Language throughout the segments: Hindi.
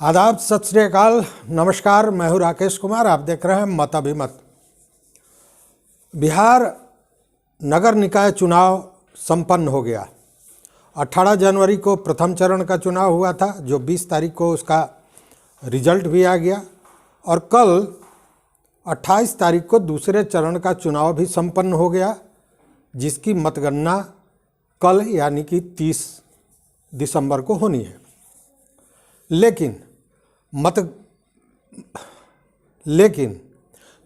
आदाब, सत श्री अकाल, नमस्कार। मैं हूँ राकेश कुमार। आप देख रहे हैं मत अभिमत। बिहार नगर निकाय चुनाव संपन्न हो गया। 18 जनवरी को प्रथम चरण का चुनाव हुआ था, जो 20 तारीख को उसका रिजल्ट भी आ गया, और कल 28 तारीख को दूसरे चरण का चुनाव भी संपन्न हो गया, जिसकी मतगणना कल यानी कि 30 दिसंबर को होनी है। लेकिन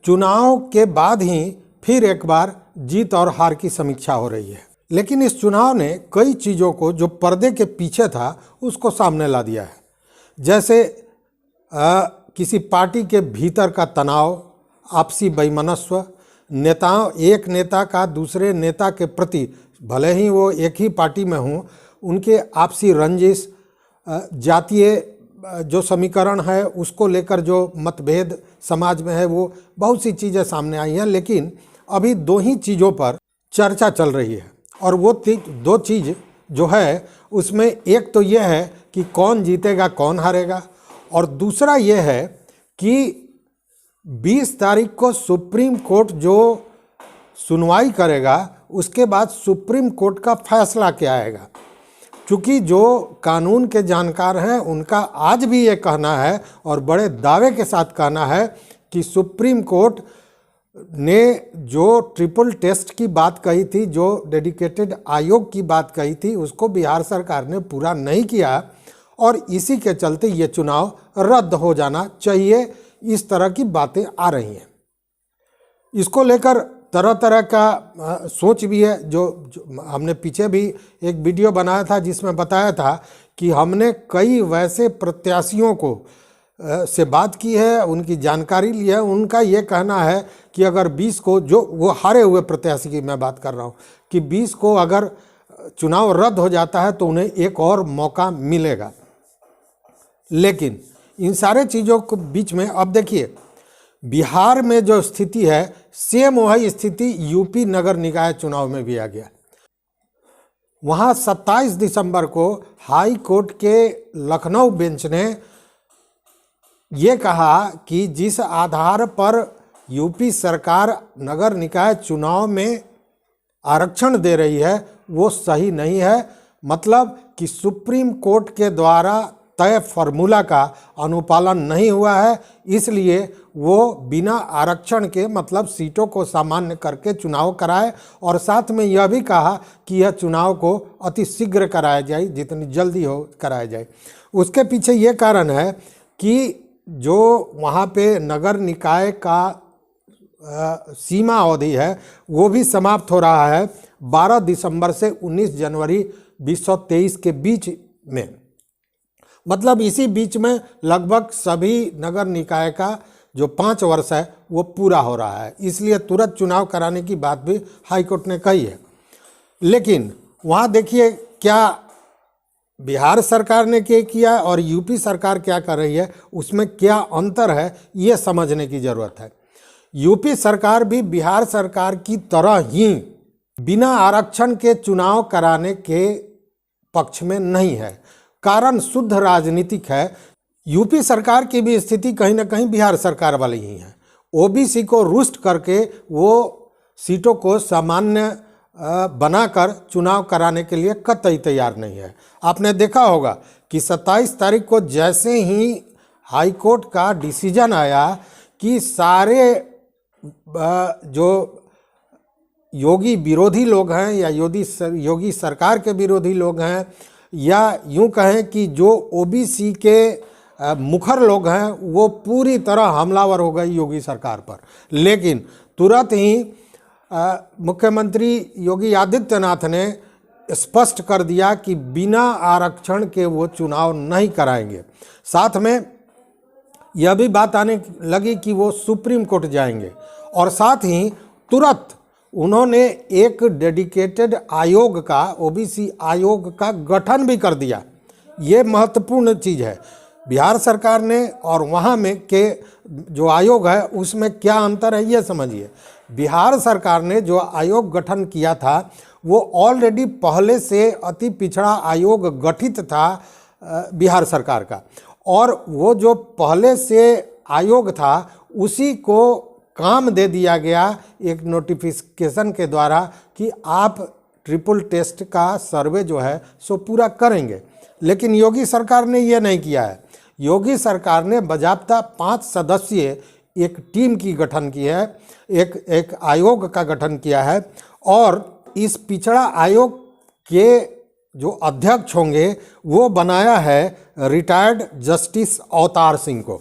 चुनाव के बाद ही फिर एक बार जीत और हार की समीक्षा हो रही है। लेकिन इस चुनाव ने कई चीज़ों को जो पर्दे के पीछे था उसको सामने ला दिया है। जैसे किसी पार्टी के भीतर का तनाव, आपसी वैमनस्य, एक नेता का दूसरे नेता के प्रति, भले ही वो एक ही पार्टी में हों, उनके आपसी रंजिश, जातीय जो समीकरण है उसको लेकर जो मतभेद समाज में है, वो बहुत सी चीज़ें सामने आई हैं। लेकिन अभी दो ही चीज़ों पर चर्चा चल रही है, और वो दो चीज़ जो है उसमें एक तो ये है कि कौन जीतेगा कौन हारेगा, और दूसरा ये है कि 20 तारीख को सुप्रीम कोर्ट जो सुनवाई करेगा उसके बाद सुप्रीम कोर्ट का फैसला क्या आएगा। क्योंकि जो कानून के जानकार हैं उनका आज भी ये कहना है, और बड़े दावे के साथ कहना है, कि सुप्रीम कोर्ट ने जो ट्रिपल टेस्ट की बात कही थी, जो डेडिकेटेड आयोग की बात कही थी, उसको बिहार सरकार ने पूरा नहीं किया, और इसी के चलते ये चुनाव रद्द हो जाना चाहिए। इस तरह की बातें आ रही हैं। इसको लेकर तरह तरह का सोच भी है। जो हमने पीछे भी एक वीडियो बनाया था जिसमें बताया था कि हमने कई वैसे प्रत्याशियों को से बात की है, उनकी जानकारी ली है। उनका ये कहना है कि अगर 20 को, जो वो हारे हुए प्रत्याशी की मैं बात कर रहा हूँ, कि 20 को अगर चुनाव रद्द हो जाता है तो उन्हें एक और मौका मिलेगा। लेकिन इन सारे चीज़ों के बीच में अब देखिए, बिहार में जो स्थिति है सेम वही स्थिति यूपी नगर निकाय चुनाव में भी आ गया। वहाँ 27 दिसंबर को हाई कोर्ट के लखनऊ बेंच ने ये कहा कि जिस आधार पर यूपी सरकार नगर निकाय चुनाव में आरक्षण दे रही है वो सही नहीं है। मतलब कि सुप्रीम कोर्ट के द्वारा तय फार्मूला का अनुपालन नहीं हुआ है, इसलिए वो बिना आरक्षण के, मतलब सीटों को सामान्य करके चुनाव कराए, और साथ में यह भी कहा कि यह चुनाव को अति शीघ्र कराया जाए, जितनी जल्दी हो कराया जाए। उसके पीछे ये कारण है कि जो वहाँ पे नगर निकाय का सीमा अवधि है वो भी समाप्त हो रहा है 12 दिसंबर से 19 जनवरी 2023 के बीच में। मतलब इसी बीच में लगभग सभी नगर निकाय का जो 5 वर्ष है वो पूरा हो रहा है, इसलिए तुरंत चुनाव कराने की बात भी हाई कोर्ट ने कही है। लेकिन वहाँ देखिए क्या बिहार सरकार ने क्या किया और यूपी सरकार क्या कर रही है, उसमें क्या अंतर है ये समझने की ज़रूरत है। यूपी सरकार भी बिहार सरकार की तरह ही बिना आरक्षण के चुनाव कराने के पक्ष में नहीं है। कारण शुद्ध राजनीतिक है। यूपी सरकार की भी स्थिति कहीं ना कहीं बिहार सरकार वाली ही है। ओबीसी को रुष्ट करके वो सीटों को सामान्य बनाकर चुनाव कराने के लिए कतई तैयार नहीं है। आपने देखा होगा कि 27 तारीख को जैसे ही हाई कोर्ट का डिसीजन आया कि सारे जो योगी विरोधी लोग हैं या योगी सरकार के विरोधी लोग हैं, या यूं कहें कि जो ओबीसी के मुखर लोग हैं, वो पूरी तरह हमलावर हो गए योगी सरकार पर। लेकिन तुरंत ही मुख्यमंत्री योगी आदित्यनाथ ने स्पष्ट कर दिया कि बिना आरक्षण के वो चुनाव नहीं कराएंगे। साथ में यह भी बात आने लगी कि वो सुप्रीम कोर्ट जाएंगे, और साथ ही तुरंत उन्होंने एक डेडिकेटेड आयोग का, ओबीसी आयोग का गठन भी कर दिया। ये महत्वपूर्ण चीज़ है। बिहार सरकार ने और वहाँ में के जो आयोग है उसमें क्या अंतर है ये समझिए। बिहार सरकार ने जो आयोग गठन किया था वो ऑलरेडी पहले से अति पिछड़ा आयोग गठित था बिहार सरकार का, और वो जो पहले से आयोग था उसी को काम दे दिया गया एक नोटिफिकेशन के द्वारा कि आप ट्रिपल टेस्ट का सर्वे जो है सो पूरा करेंगे। लेकिन योगी सरकार ने ये नहीं किया है। योगी सरकार ने बाकायदा 5 सदस्यीय एक टीम की गठन की है, एक आयोग का गठन किया है और इस पिछड़ा आयोग के जो अध्यक्ष होंगे वो बनाया है रिटायर्ड जस्टिस अवतार सिंह को।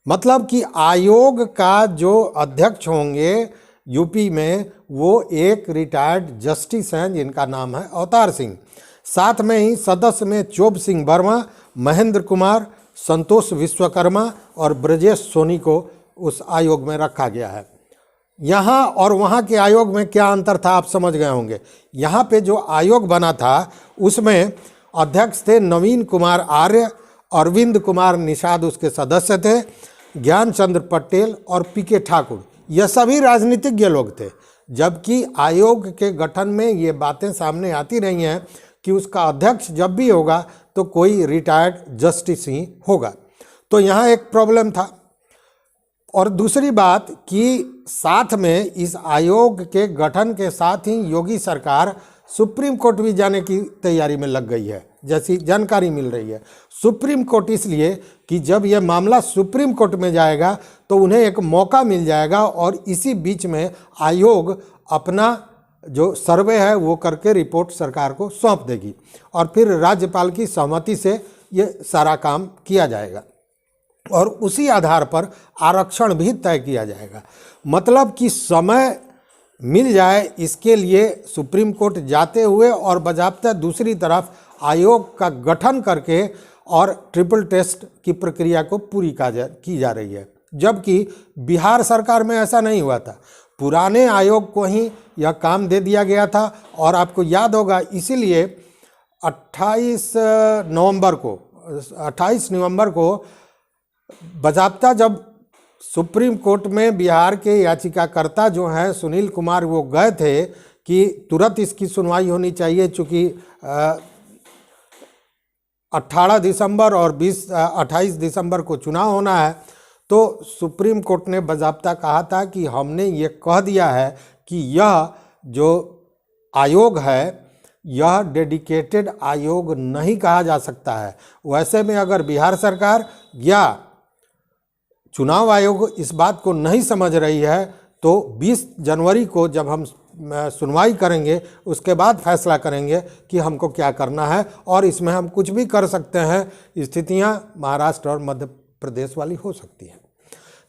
मतलब कि आयोग का जो अध्यक्ष होंगे यूपी में वो एक रिटायर्ड जस्टिस हैं जिनका नाम है अवतार सिंह। साथ में ही सदस्य में चोब सिंह वर्मा, महेंद्र कुमार, संतोष विश्वकर्मा और ब्रजेश सोनी को उस आयोग में रखा गया है। यहाँ और वहाँ के आयोग में क्या अंतर था आप समझ गए होंगे। यहाँ पे जो आयोग बना था उसमें अध्यक्ष थे नवीन कुमार आर्य, अरविंद कुमार निषाद उसके सदस्य थे, ज्ञान चंद्र पटेल और पीके ठाकुर, यह सभी राजनीतिज्ञ लोग थे। जबकि आयोग के गठन में ये बातें सामने आती रही हैं कि उसका अध्यक्ष जब भी होगा तो कोई रिटायर्ड जस्टिस ही होगा। तो यहाँ एक प्रॉब्लम था। और दूसरी बात कि साथ में इस आयोग के गठन के साथ ही योगी सरकार सुप्रीम कोर्ट भी जाने की तैयारी में लग गई है, जैसी जानकारी मिल रही है। सुप्रीम कोर्ट इसलिए कि जब यह मामला सुप्रीम कोर्ट में जाएगा तो उन्हें एक मौका मिल जाएगा और इसी बीच में आयोग अपना जो सर्वे है वो करके रिपोर्ट सरकार को सौंप देगी और फिर राज्यपाल की सहमति से ये सारा काम किया जाएगा और उसी आधार पर आरक्षण भी तय किया जाएगा। मतलब कि समय मिल जाए इसके लिए सुप्रीम कोर्ट जाते हुए और बाकायदा दूसरी तरफ आयोग का गठन करके और ट्रिपल टेस्ट की प्रक्रिया को पूरी की जा रही है। जबकि बिहार सरकार में ऐसा नहीं हुआ था, पुराने आयोग को ही यह काम दे दिया गया था। और आपको याद होगा इसीलिए 28 नवंबर को बाकायदा जब सुप्रीम कोर्ट में बिहार के याचिकाकर्ता जो हैं सुनील कुमार वो गए थे कि तुरंत इसकी सुनवाई होनी चाहिए, चूँकि 18 दिसंबर और 28 दिसंबर को चुनाव होना है। तो सुप्रीम कोर्ट ने बाकायदा कहा था कि हमने ये कह दिया है कि यह जो आयोग है यह डेडिकेटेड आयोग नहीं कहा जा सकता है। वैसे में अगर बिहार सरकार या चुनाव आयोग इस बात को नहीं समझ रही है तो 20 जनवरी को जब हम सुनवाई करेंगे उसके बाद फैसला करेंगे कि हमको क्या करना है और इसमें हम कुछ भी कर सकते हैं। स्थितियां महाराष्ट्र और मध्य प्रदेश वाली हो सकती हैं।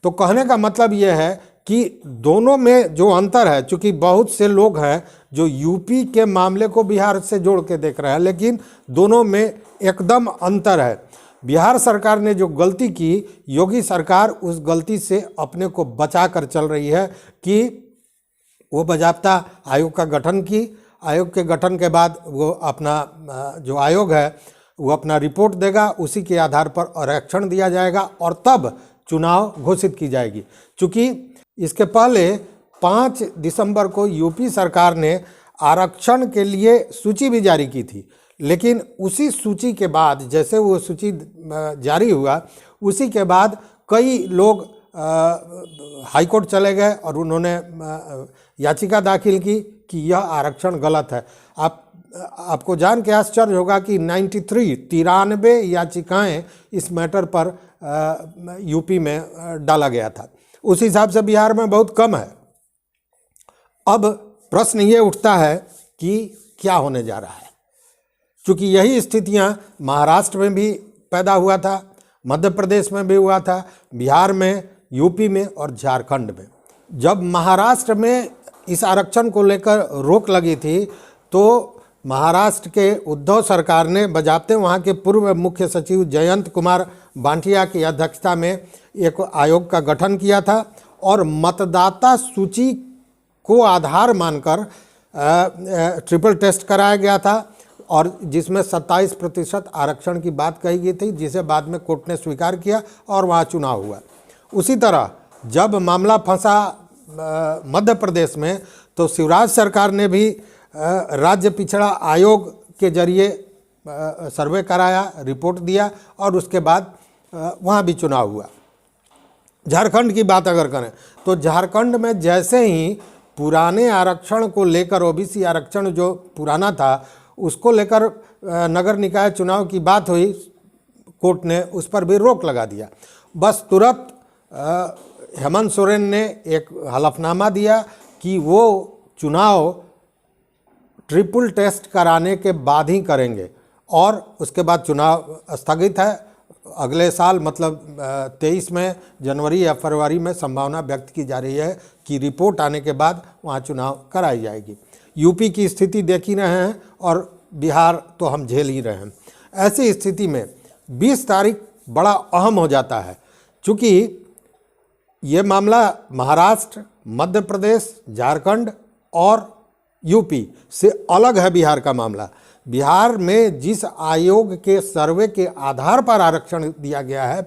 तो कहने का मतलब ये है कि दोनों में जो अंतर है, चूँकि बहुत से लोग हैं जो यूपी के मामले को बिहार से जोड़ के देख रहे हैं, लेकिन दोनों में एकदम अंतर है। बिहार सरकार ने जो गलती की, योगी सरकार उस गलती से अपने को बचा कर चल रही है कि वो बाकायदा आयोग का गठन की। आयोग के गठन के बाद वो अपना जो आयोग है वो अपना रिपोर्ट देगा, उसी के आधार पर आरक्षण दिया जाएगा और तब चुनाव घोषित की जाएगी। चूँकि इसके पहले 5 दिसंबर को यूपी सरकार ने आरक्षण के लिए सूची भी जारी की थी, लेकिन उसी सूची के बाद जैसे वो सूची जारी हुआ उसी के बाद कई लोग हाईकोर्ट चले गए और उन्होंने याचिका दाखिल की कि यह आरक्षण गलत है। आपको जान के आश्चर्य होगा कि 93 याचिकाएं इस मैटर पर यूपी में डाला गया था। उस हिसाब से बिहार में बहुत कम है। अब प्रश्न ये उठता है कि क्या होने जा रहा है, क्योंकि यही स्थितियां महाराष्ट्र में भी पैदा हुआ था, मध्य प्रदेश में भी हुआ था, बिहार में, यूपी में और झारखंड में। जब महाराष्ट्र में इस आरक्षण को लेकर रोक लगी थी तो महाराष्ट्र के उद्धव सरकार ने बजाते वहाँ के पूर्व मुख्य सचिव जयंत कुमार बांटिया की अध्यक्षता में एक आयोग का गठन किया था और मतदाता सूची को आधार मानकर ट्रिपल टेस्ट कराया गया था और जिसमें 27% आरक्षण की बात कही गई थी, जिसे बाद में कोर्ट ने स्वीकार किया और वहाँ चुनाव हुआ। उसी तरह जब मामला फंसा मध्य प्रदेश में तो शिवराज सरकार ने भी राज्य पिछड़ा आयोग के जरिए सर्वे कराया, रिपोर्ट दिया और उसके बाद वहाँ भी चुनाव हुआ। झारखंड की बात अगर करें तो झारखंड में जैसे ही पुराने आरक्षण को लेकर, ओबीसी आरक्षण जो पुराना था उसको लेकर नगर निकाय चुनाव की बात हुई, कोर्ट ने उस पर भी रोक लगा दिया। बस तुरंत हेमंत सोरेन ने एक हलफनामा दिया कि वो चुनाव ट्रिपल टेस्ट कराने के बाद ही करेंगे और उसके बाद चुनाव स्थगित है। अगले साल मतलब 23 में, जनवरी या फरवरी में संभावना व्यक्त की जा रही है कि रिपोर्ट आने के बाद वहाँ चुनाव कराई जाएगी। यूपी की स्थिति देख ही रहे हैं और बिहार तो हम झेल ही रहे हैं। ऐसी स्थिति में 20 तारीख बड़ा अहम हो जाता है, चूँकि ये मामला महाराष्ट्र, मध्य प्रदेश, झारखंड और यूपी से अलग है। बिहार का मामला, बिहार में जिस आयोग के सर्वे के आधार पर आरक्षण दिया गया है,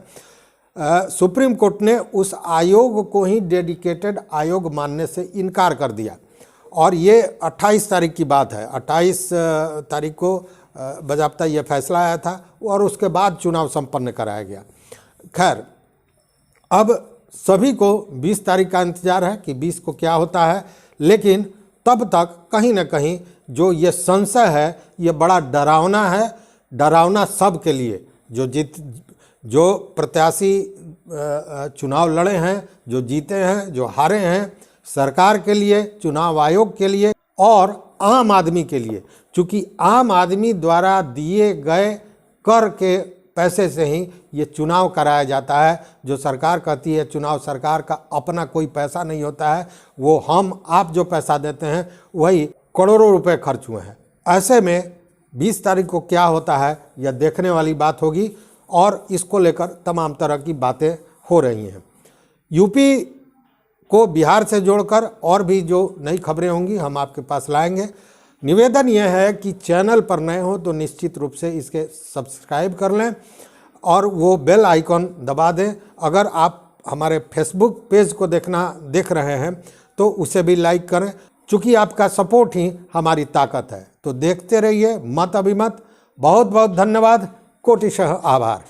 सुप्रीम कोर्ट ने उस आयोग को ही डेडिकेटेड आयोग मानने से इनकार कर दिया और ये 28 तारीख की बात है। 28 तारीख को बाज़ाब्ता ये फैसला आया था और उसके बाद चुनाव संपन्न कराया गया। खैर, अब सभी को 20 तारीख का इंतजार है कि 20 को क्या होता है, लेकिन तब तक कहीं ना कहीं जो ये संशय है ये बड़ा डरावना है। डरावना सब के लिए, जो प्रत्याशी चुनाव लड़े हैं, जो जीते हैं, जो हारे हैं, सरकार के लिए, चुनाव आयोग के लिए और आम आदमी के लिए। चूँकि आम आदमी द्वारा दिए गए कर के पैसे से ही ये चुनाव कराया जाता है। जो सरकार कहती है चुनाव सरकार का अपना कोई पैसा नहीं होता है, वो हम आप जो पैसा देते हैं वही करोड़ों रुपए खर्च हुए हैं। ऐसे में 20 तारीख को क्या होता है यह देखने वाली बात होगी और इसको लेकर तमाम तरह की बातें हो रही हैं। यूपी को बिहार से जोड़कर और भी जो नई खबरें होंगी हम आपके पास लाएंगे। निवेदन यह है कि चैनल पर नए हो तो निश्चित रूप से इसके सब्सक्राइब कर लें और वो बेल आइकॉन दबा दें। अगर आप हमारे फेसबुक पेज को देख रहे हैं तो उसे भी लाइक करें, चूँकि आपका सपोर्ट ही हमारी ताकत है। तो देखते रहिए मत अभिमत। बहुत बहुत धन्यवाद, कोटिशः आभार।